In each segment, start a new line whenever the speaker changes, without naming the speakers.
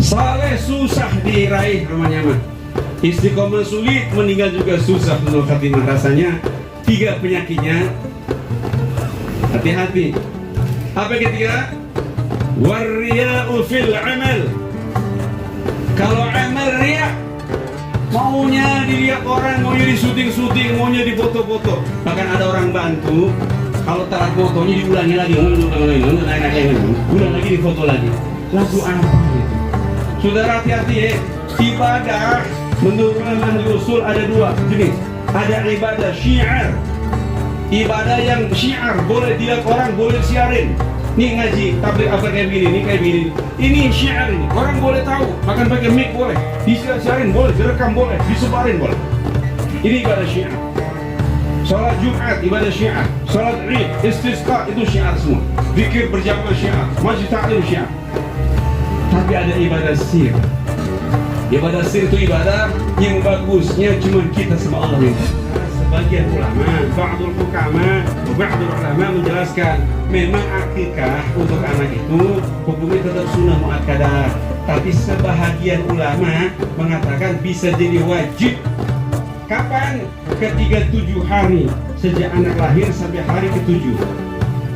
Saleh susah diraih namanya mah. Istiqomah sulit, meninggal juga susah. Menurut khatimah rasanya 3 penyakitnya. Hati-hati. Apa ketiga? Warriya'u fil amal. Kalau amal riya, maunya dilihat orang, maunya di syuting-syuting, maunya di foto-foto. Bahkan ada orang bantu, kalau telat fotonya diulangi lagi, ulang lagi di foto lagi. Lagu apa itu? Saudara hati-hati ya. Ibadah menurut ahli usul ada 2 jenis. Ada ibadah syiar. Ibadah yang syiar, boleh dilihat orang, boleh siarin. Nih ngaji, tabligh apa kayak gini, nih kayak gini. Ini syiar ini, orang boleh tahu. Bahkan pakai mic boleh, disiarin boleh, direkam boleh, disebarin boleh. Ini ibadah syiar. Salat Jumat ibadah syiar, salat Id, istisqa itu syiar semua. Zikir berjamaah syiar, majlis taklim syiar. Tapi ada ibadah sir. Ibadah sir itu ibadah yang bagusnya cuma kita sama Allah yang tahu. Sebagian ulama, ba'dul hukama, ba'dul ulama menjelaskan memang akikah untuk anak itu hukumnya tetap sunnah muakkadah. Tapi sebahagian ulama mengatakan bisa jadi wajib. Kapan? Ketika 7 hari sejak anak lahir sampai hari ke-7.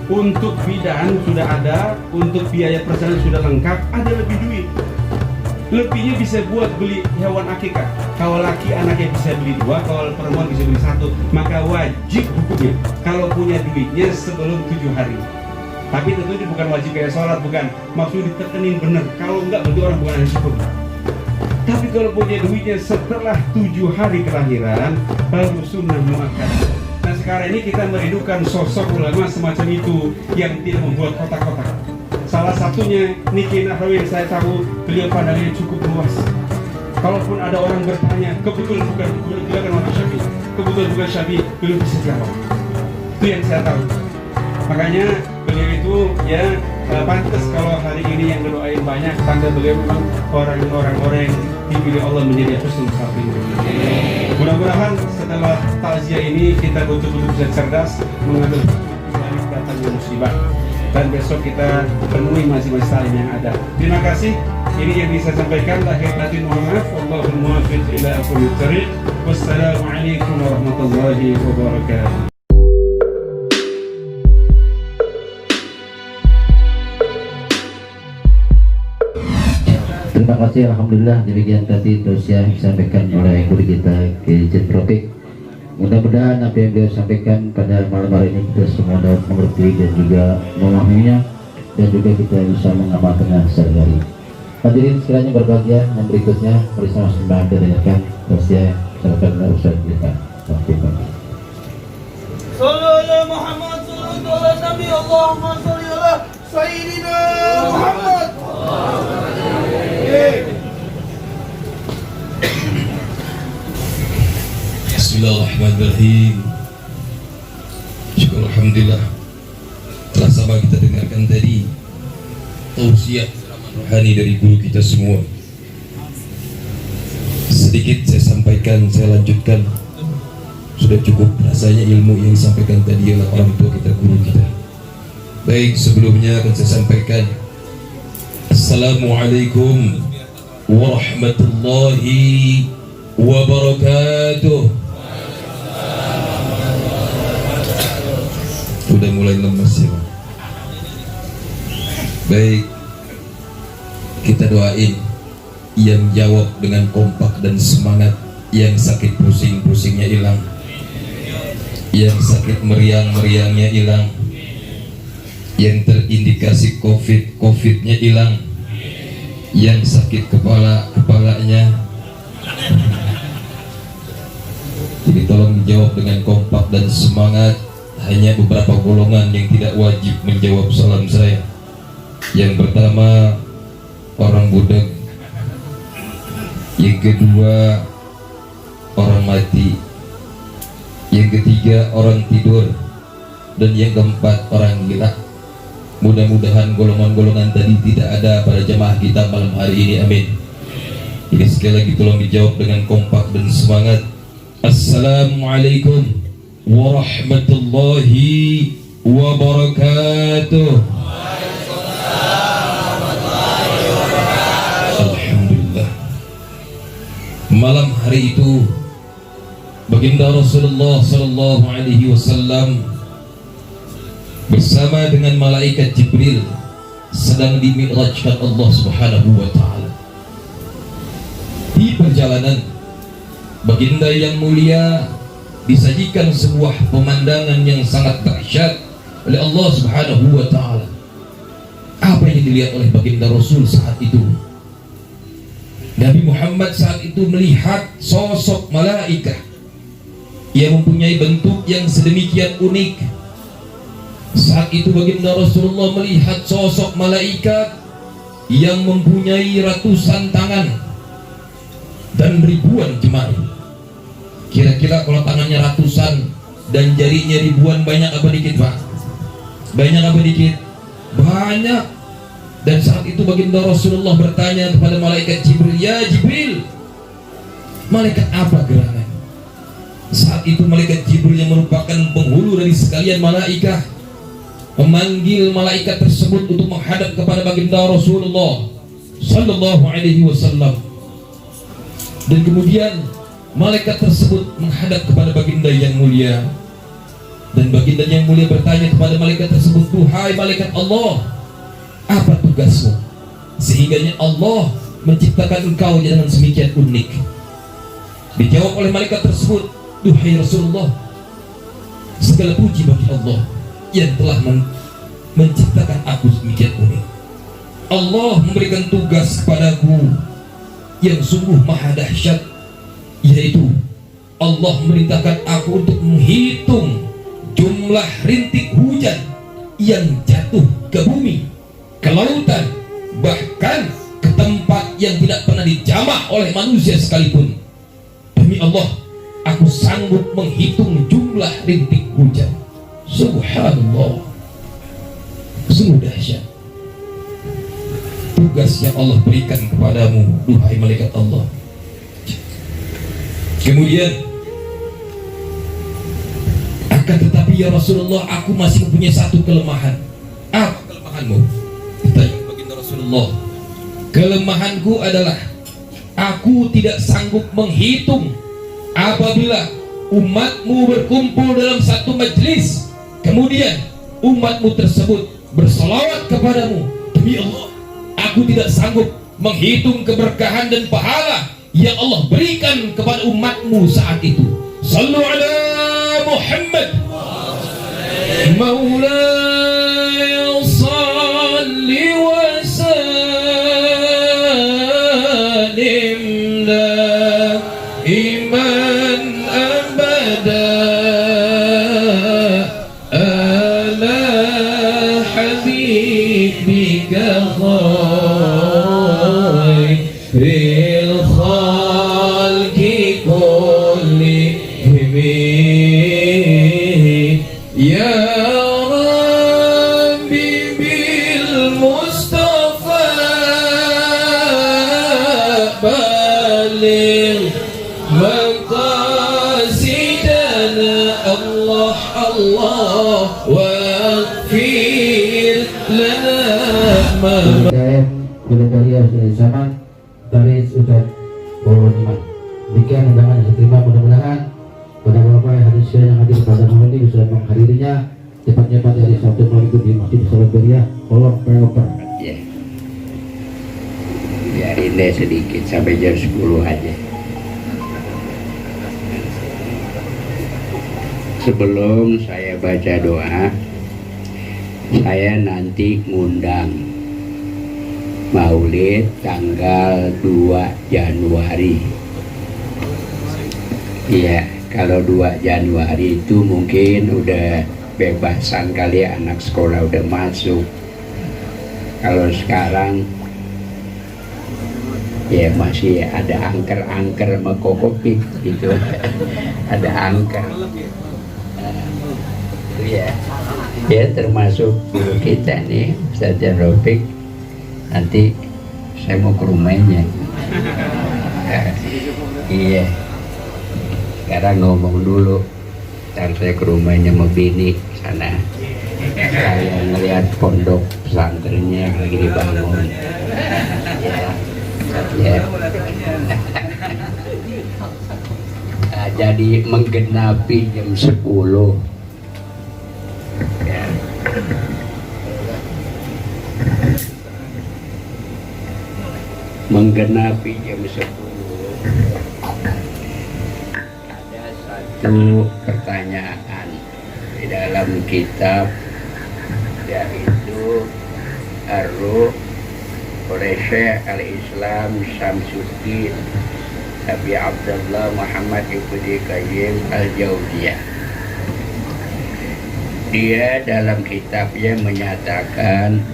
Untuk bidan sudah ada, untuk biaya persalinan sudah lengkap, ada lebih duit. Lebihnya bisa buat beli hewan akikah. Kalau laki anaknya bisa beli 2, kalau perempuan bisa beli 1. Maka wajib hukumnya kalau punya duitnya sebelum 7 hari. Tapi tentu ini bukan wajib kayak sholat, bukan. Maksud ditekenin bener. Kalau enggak berarti orang bukan ahli syukur. Tapi kalau punya duitnya setelah 7 hari kelahiran, baru sunnah muakkadah. Nah sekarang ini kita merindukan sosok ulama semacam itu yang tidak membuat kotak-kotak. Salah satunya Niki Nahawi, saya tahu beliau pandangnya cukup luas. Kalaupun ada orang bertanya, kebetulan bukan orang Syafi'i, kebetulan bukan Syafi'i, belum bisa jawab. Itu yang saya tahu. Makanya beliau itu ya pantas kalau hari ini yang mendoain banyak, tanda beliau memang orang-orang yang dipilih Allah menjadi husnul khatimah. Mudah-mudahan setelah takziah ini kita betul-betul bisa cerdas mengambil dari datangnya musibah. Dan besok kita penuhi masing-masing saling yang ada. Terima kasih. Ini yang bisa sampaikan. Lahir batin mohon maaf. Wallahul muwaffiq ila aqwamit thoriq. Wassalamualaikum warahmatullahi wabarakatuh.
Terima kasih, alhamdulillah. Demikian tadi dosia yang disampaikan oleh guru kita Kiai Rofik. Mudah-mudahan apa yang beliau sampaikan pada malam hari ini kita semua dapat mengerti dan juga memahaminya, dan juga kita bisa mengamalkannya sehari-hari. Hadirin sekalian berbahagia, yang berikutnya mari sama-sama kita dengarkan dosia silakan Ustaz kita.
Sallallahu Muhammad sallallahu alaihi Nabi Allahumma salli ala Sayyidina Muhammad.
Bismillahirrahmanirrahim. Syukur alhamdulillah. Telah sama kita dengarkan tadi tausiah rohani dari guru kita semua. Sedikit saya sampaikan, saya lanjutkan. Sudah cukup rasanya ilmu yang disampaikan tadi oleh orang tua kita, guru kita. Baik, sebelumnya akan saya sampaikan Assalamualaikum warahmatullahi wabarakatuh. Sudah mulai lemes ya. Baik, kita doain yang jawab dengan kompak dan semangat, yang sakit pusing-pusingnya hilang, yang sakit meriang-meriangnya hilang, yang terindikasi COVID-nya hilang, yang sakit kepalanya. Jadi tolong dijawab dengan kompak dan semangat. Hanya beberapa golongan yang tidak wajib menjawab salam saya. Yang pertama orang budak, yang kedua orang mati, yang ketiga orang tidur, dan yang keempat orang gila. Mudah-mudahan golongan-golongan tadi tidak ada pada jemaah kita malam hari ini, amin. Jadi sekali lagi tolong dijawab dengan kompak dan semangat. Assalamualaikum warahmatullahi wabarakatuh. hari itu baginda Rasulullah sallallahu alaihi wasallam bersama dengan malaikat Jibril sedang dimi'rajkan Allah Subhanahu wa taala. Di perjalanan baginda yang mulia disajikan sebuah pemandangan yang sangat dahsyat oleh Allah Subhanahu wa taala. Apa yang dilihat oleh baginda Rasul saat itu? Nabi Muhammad saat itu melihat sosok malaikat yang mempunyai bentuk yang sedemikian unik. Saat itu baginda Rasulullah melihat sosok malaikat yang mempunyai ratusan tangan dan ribuan jemari. Kira-kira kalau tangannya ratusan dan jarinya ribuan, banyak apa dikit, Pak? Banyak apa dikit? Banyak. Dan saat itu baginda Rasulullah bertanya kepada malaikat Jibril, "Ya Jibril, malaikat apa gerangan?" Saat itu malaikat Jibril yang merupakan penghulu dari sekalian malaikat memanggil malaikat tersebut untuk menghadap kepada baginda Rasulullah sallallahu alaihi wasallam. Dan kemudian malaikat tersebut menghadap kepada baginda yang mulia, dan baginda yang mulia bertanya kepada malaikat tersebut, "Duhai malaikat Allah, apa tugasmu sehingganya Allah menciptakan engkau dengan semikian unik?" Dijawab oleh malaikat tersebut, "Duhai Rasulullah, segala puji bagi Allah yang telah menciptakan aku semikian unik. Allah memberikan tugas kepadaku yang sungguh maha dahsyat, yaitu Allah memerintahkan aku untuk menghitung jumlah rintik hujan yang jatuh ke bumi, ke lautan, bahkan ke tempat yang tidak pernah dijamah oleh manusia sekalipun. Demi Allah, aku sanggup menghitung jumlah rintik hujan." Subhanallah, sungguh dahsyat tugas yang Allah berikan kepadamu, duhai malaikat Allah. Kemudian, akan tetapi ya Rasulullah, aku masih mempunyai satu kelemahan. Apa kelemahanmu? Tanya baginda Rasulullah. Kelemahanku adalah aku tidak sanggup menghitung apabila umatmu berkumpul dalam satu majlis, kemudian umatmu tersebut bersolawat kepadamu. Demi Allah, aku tidak sanggup menghitung keberkahan dan pahala yang Allah berikan kepada umatmu saat itu. Sallu ala Muhammad. Maulaya salli wa sallim daiman abada ala habibika khairil khalqi kullihim ya Rabbi bil Mustafa baligh maqasidana Allah Allah waghfir lana ma
Bidadari sudah sama dari Ustaz Bawaniman. Demikian undangan yang diterima, mudah-mudahan pada Bapak yang hadis yang hadir pada malam ini bisa menghadirinya cepat-cepat dari Sabtu malam itu di Masjid Salaberia Kolom Peoper.
Ya, biarin deh sedikit sampai jam 10 aja. Sebelum saya baca doa, saya nanti ngundang Maulid tanggal 2 Januari. Iya, kalau 2 Januari itu mungkin udah bebasan kali ya, anak sekolah udah masuk. Kalau sekarang ya masih ada angker-angker sama kokopik gitu. Ada angker. Ya, ya termasuk guru kita nih, Ustaz Rofik. Nanti saya mau ke rumahnya. Iya, sekarang ngomong dulu, ntar saya ke rumahnya mau bini sana. Saya ngeliat pondok pesantrennya lagi dibangun. Ya, ya. Nah, jadi menggenapi jam 10 ya. Menggenapi jam 10 ada satu pertanyaan di dalam kitab, yaitu Ar-Ruh oleh Syekh Al-Islam Syamsuddin Abi Abdullah Muhammad Ibnu Qayyim Al-Jauziyah. Dia dalam kitabnya menyatakan,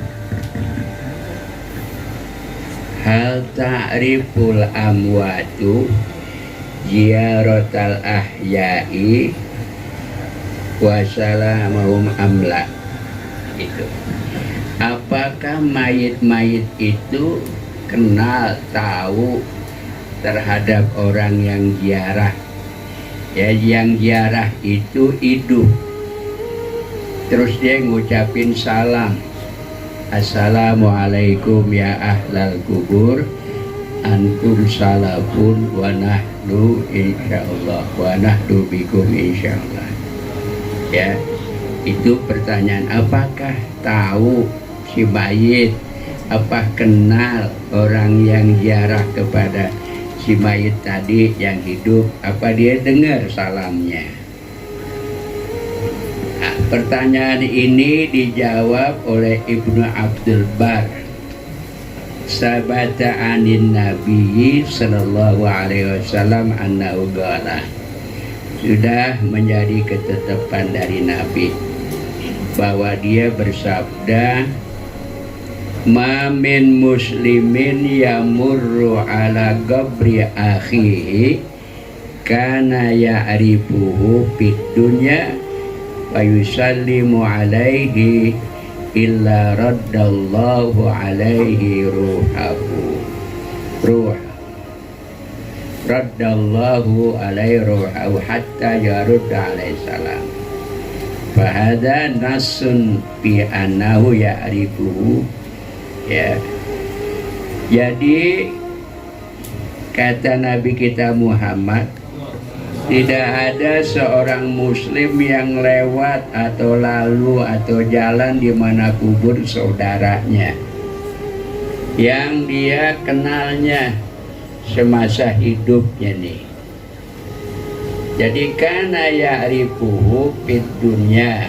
hal ta'riful amwatu ziyaratal ahya'i wa salamahum amla. Itu apakah mayit-mayit itu kenal, tahu terhadap orang yang ziarah? Ya, yang ziarah itu hidup, terus dia ngucapin salam, assalamualaikum ya ahlal kubur, antum salafun wa nahnu insyaallah wa nahnu bikum insyaallah. Ya, itu pertanyaan, apakah tahu si mayit, apa kenal orang yang ziarah kepada si mayit tadi yang hidup, apa dia dengar salamnya? Nah, pertanyaan ini dijawab oleh Ibnu Abdul Bar. Sabata anin Nabi sallallahu alaihi wasallam annahu qala, sudah menjadi ketetapan dari Nabi bahwa dia bersabda, ma min muslimin yamurru ala qabri akhihi kana ya'rifuhu fid dunya wa yusallimu alaihi illa raddallahu alaihi raddallahu alaihi ruhahu hatta yarudda alaihi salam. Fahada nasun bi annahu ya'rifuhu. Ya, jadi kata Nabi kita Muhammad, tidak ada seorang muslim yang lewat atau lalu atau jalan di mana kubur saudaranya yang dia kenalnya semasa hidupnya nih. Jadi kana ya'rifuhu fid dunya,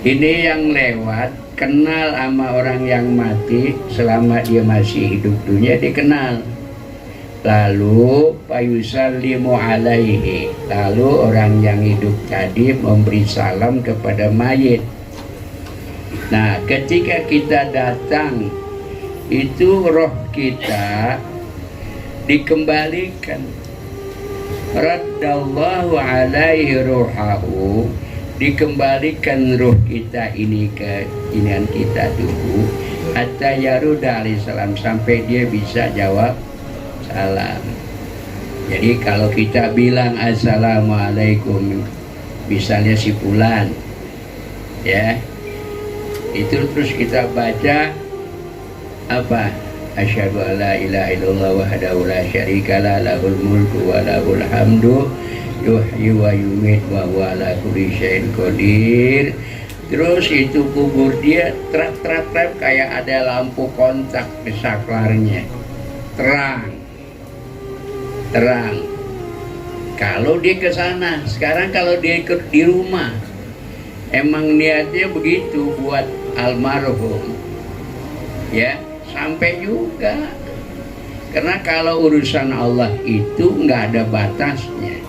ini yang lewat kenal sama orang yang mati selama dia masih hidup dunia, dikenal. Lalu payusallimu alaihi, lalu orang yang hidup tadi memberi salam kepada mayit. Nah, ketika kita datang, itu roh kita dikembalikan. Raddallahu alaihi ruhahu, dikembalikan ruh kita ini ke inian kita dulu, hatta yaruda alaihi salam, sampai dia bisa jawab salam. Jadi kalau kita bilang assalamualaikum, misalnya si fulan, ya, itu terus kita baca apa? Asyhadu alla ilaha illallah wahdahu la syarikalah lahul mulku wa lahul hamdu yuhyi wa yumit wa huwa ala kulli syai'in qadir. Terus itu kubur dia trap kayak ada lampu kontak di saklarnya, terang. Kalau dia ke sana, sekarang kalau dia ikut di rumah, emang niatnya begitu buat almarhum, ya, sampai juga. Karena kalau urusan Allah itu nggak ada batasnya.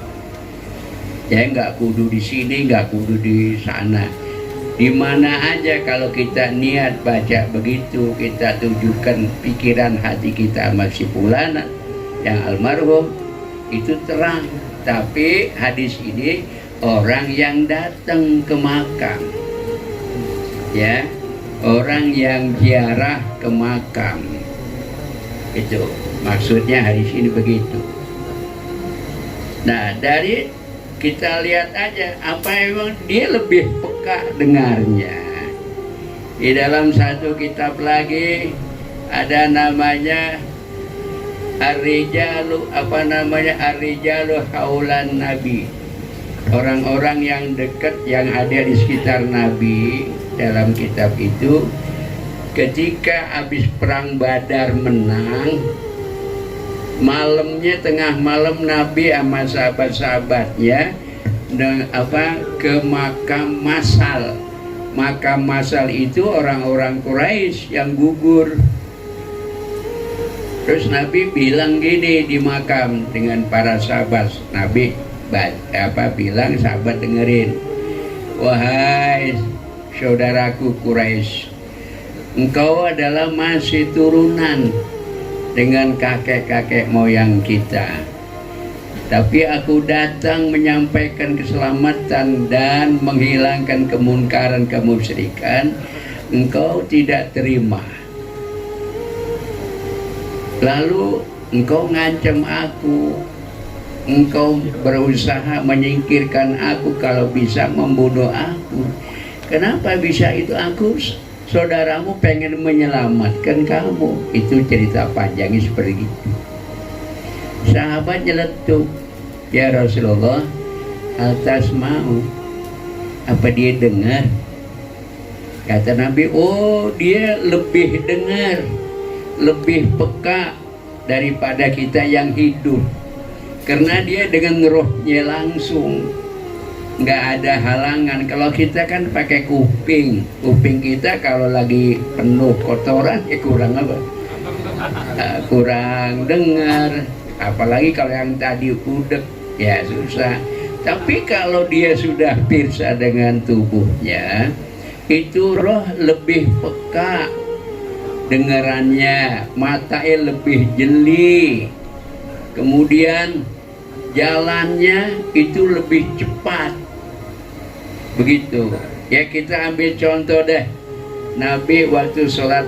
Ya, nggak kudu di sini, nggak kudu di sana, di mana aja kalau kita niat baca begitu, kita tujukan pikiran hati kita masih fulana yang almarhum, itu terang. Tapi hadis ini orang yang datang ke makam, ya, orang yang ziarah ke makam, itu maksudnya hadis ini begitu. Nah, dari kita lihat aja apa emang dia lebih peka dengarnya. Di dalam satu kitab lagi ada namanya Ar-rijalu ar-rijalu haulan nabi. Orang-orang yang dekat yang ada di sekitar Nabi dalam kitab itu, ketika habis perang Badar menang, malamnya tengah malam Nabi sama sahabat-sahabatnya ke makam masal. Makam masal itu orang-orang Quraisy yang gugur. Terus Nabi bilang gini di makam dengan para sahabat. Nabi bilang, sahabat dengerin, wahai saudaraku Quraisy, engkau adalah masih turunan dengan kakek-kakek moyang kita. Tapi aku datang menyampaikan keselamatan dan menghilangkan kemungkaran kemusyrikan. Engkau tidak terima. Lalu engkau ngancam aku, engkau berusaha menyingkirkan aku, kalau bisa membunuh aku. Kenapa bisa itu? Aku saudaramu pengen menyelamatkan kamu. Itu cerita panjangnya seperti itu. Sahabat nyeletuk, ya Rasulullah, atas mau apa dia dengar? Kata Nabi, oh dia lebih dengar, lebih peka daripada kita yang hidup, karena dia dengan rohnya langsung, nggak ada halangan. Kalau kita kan pakai kuping kita kalau lagi penuh kotoran ya kurang apa? Kurang dengar. Apalagi kalau yang tadi udek ya susah. Tapi kalau dia sudah pirsa dengan tubuhnya, itu roh lebih peka dengarannya, matanya lebih jeli, kemudian jalannya itu lebih cepat. Begitu ya, kita ambil contoh deh, Nabi waktu sholat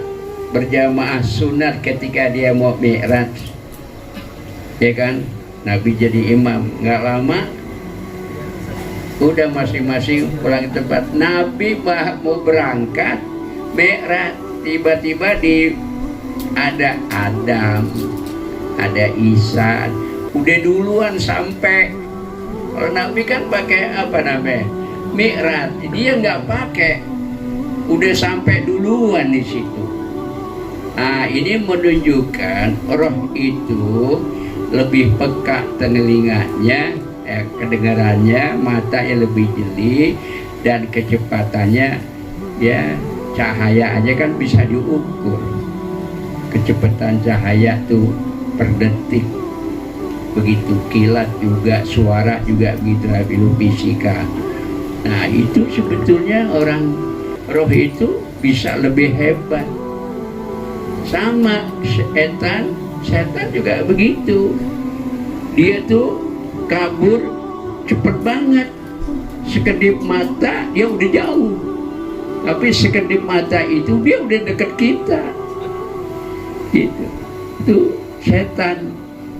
berjamaah sunat ketika dia mau mi'raj, ya kan, Nabi jadi imam, nggak lama udah masing-masing pulang ke tempat. Nabi mau berangkat mi'raj, tiba-tiba ada Adam, ada Isa, udah duluan sampai. Kalau Nabi kan pakai apa namanya, mi'raj, dia nggak pakai, udah sampai duluan di situ. Nah, ini menunjukkan roh itu lebih peka telinganya, kedengarannya, matanya lebih jeli, dan kecepatannya ya, cahaya aja kan bisa diukur, kecepatan cahaya tuh per detik. Begitu kilat juga, suara juga begitu, ilmu fisika. Nah itu sebetulnya orang roh itu bisa lebih hebat. Sama setan juga begitu, dia tuh kabur cepet banget, sekedip mata dia udah jauh, tapi sekedip mata itu dia udah deket kita. Itu setan.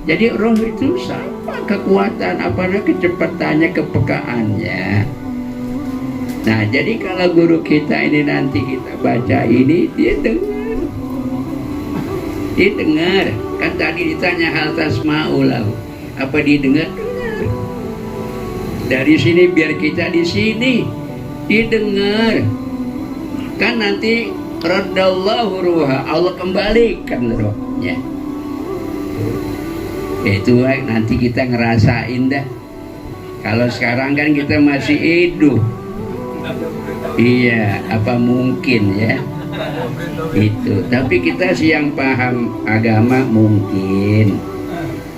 Jadi roh itu sama kekuatan, apalagi kecepatannya, kepekaannya. Nah jadi kalau guru kita ini nanti kita baca ini, dia dengar, kan tadi ditanya hal tasma'u lahu, apa dia dengar? Dari sini biar kita di sini didengar, kan nanti raddallahu ruha, Allah kembalikan rohnya. Itu nanti kita ngerasain dah. Kalau sekarang kan kita masih hidup, iya, apa mungkin ya itu. Tapi kita sih yang paham agama mungkin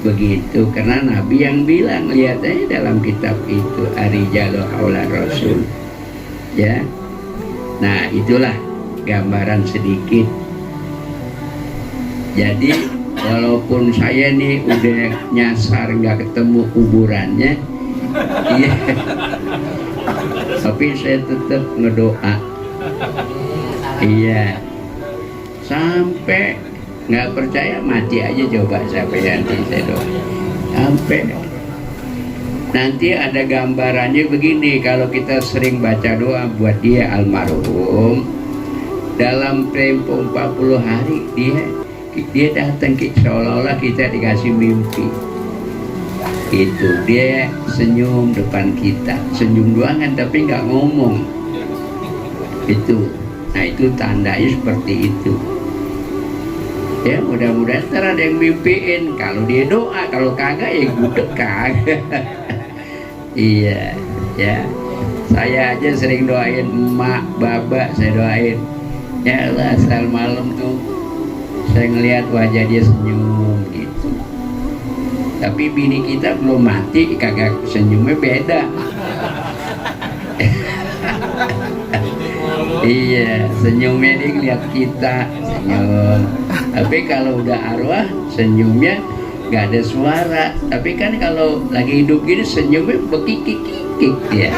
begitu, karena Nabi yang bilang, lihat aja dalam kitab itu, ar-rijalu haula rasul ya. Nah itulah gambaran sedikit. Jadi walaupun saya nih udah nyasar nggak ketemu kuburannya, iya, tapi saya tetap ngedoa, iya, sampai nggak percaya mati aja coba, sampai nanti saya doa, sampai nanti ada gambarannya begini. Kalau kita sering baca doa buat dia almarhum, dalam tempo 40 hari dia Dia datang seolah-olah kita dikasih mimpi. Itu dia senyum depan kita, senyum doang kan tapi nggak ngomong. Itu, nah itu tandanya seperti itu. Ya mudah-mudahan ntar ada yang mimpiin. Kalau dia doa, kalau kagak ya gudeg kagak. Iya, ya. Saya aja sering doain emak, bapak, saya doain. Ya Allah, asal malam tuh saya ngelihat wajah dia senyum gitu. Tapi bini kita belum mati, kagak senyumnya beda. Iya, senyumnya dia ngeliat kita senyum. Tapi kalau udah arwah senyumnya nggak ada suara. Tapi kan kalau lagi hidup gini senyumnya bekikik-kikik ya.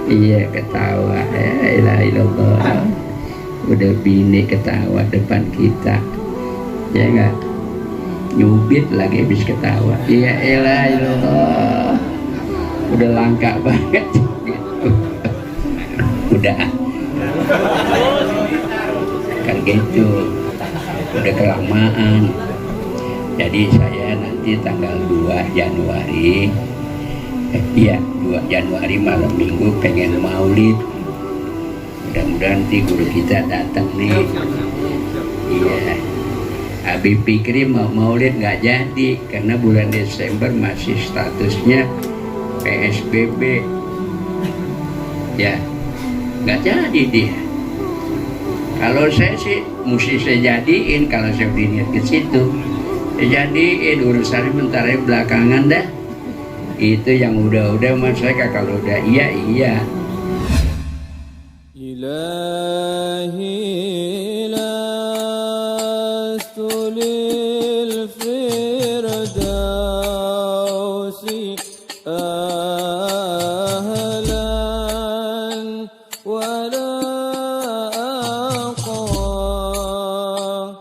Iya, ketawa. Ya ilah ilallah. Udah bini ketawa depan kita, ya nggak? Nyubit lagi habis ketawa. Iya ilah ilallah. Udah langka banget gitu. Udah kan gitu, udah kelamaan. Jadi saya nanti tanggal 2 Januari 2 Januari malam minggu pengen maulid. Mudah-mudahan nanti guru kita datang nih. Iya, Habib Fikri mau maulid nggak jadi karena bulan Desember masih statusnya PSBB. Ya, nggak jadi dia. Kalau saya sih mesti saya jadiin, kalau saya udah niat ke situ saya jadiin, urusannya bentar belakangan dah. Itu yang udah mas saya, kalau udah iya.
إلهي لست للفردوس أهلا ولا أقوى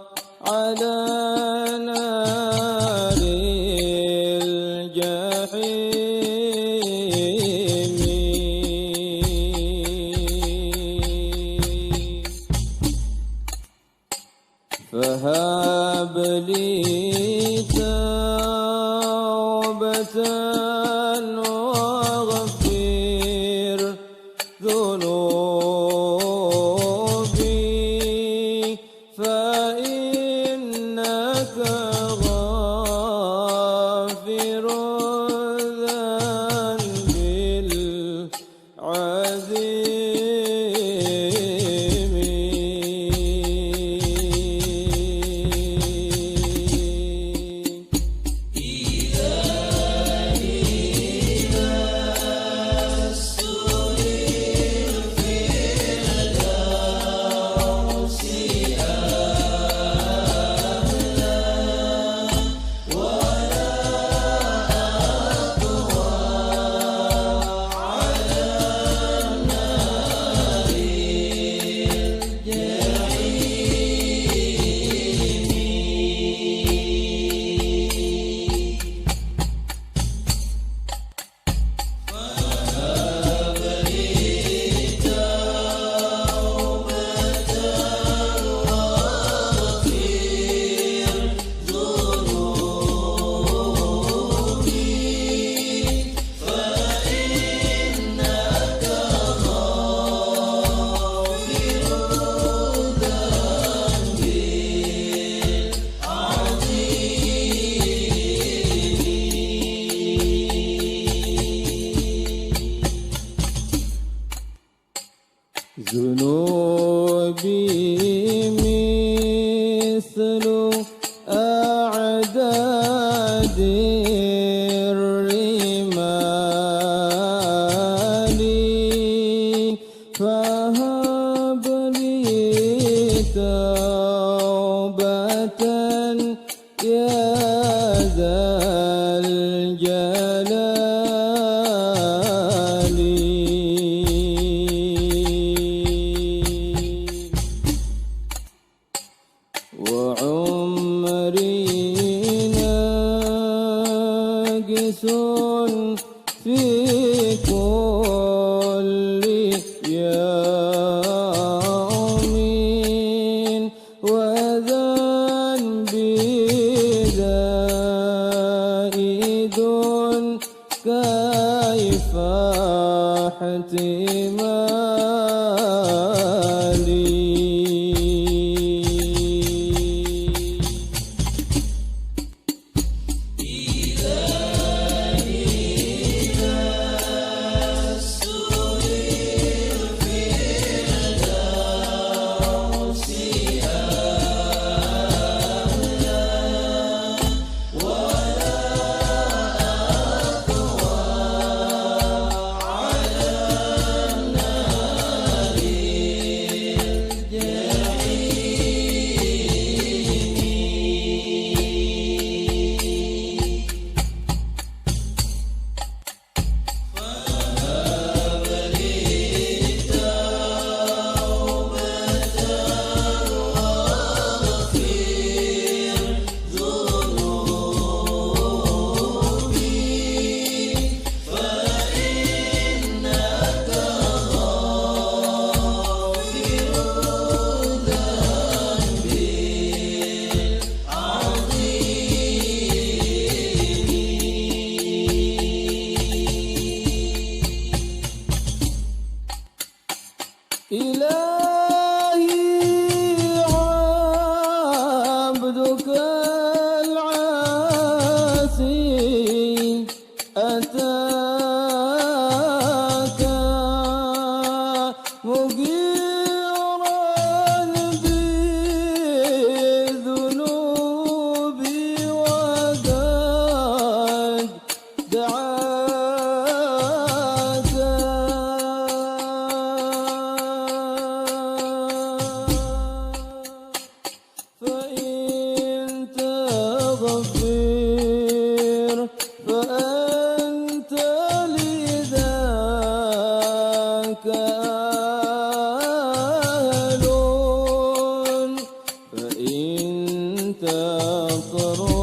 على نار الجحيم فهب لي توبة واغفر ذنوبي فإنك غافر الذنب العظيم. ذنوبي مثل أعداد الرمال فهب لي توبة يا ذا الجلال وعمري ناقص في كل يوم وذنبي شفاحة مالي. إلهي عبدك العاصي أتاك مغيرا بالذنوب وقد دعاك فإن تغفر فأنت لذاك أهل فإن تقرب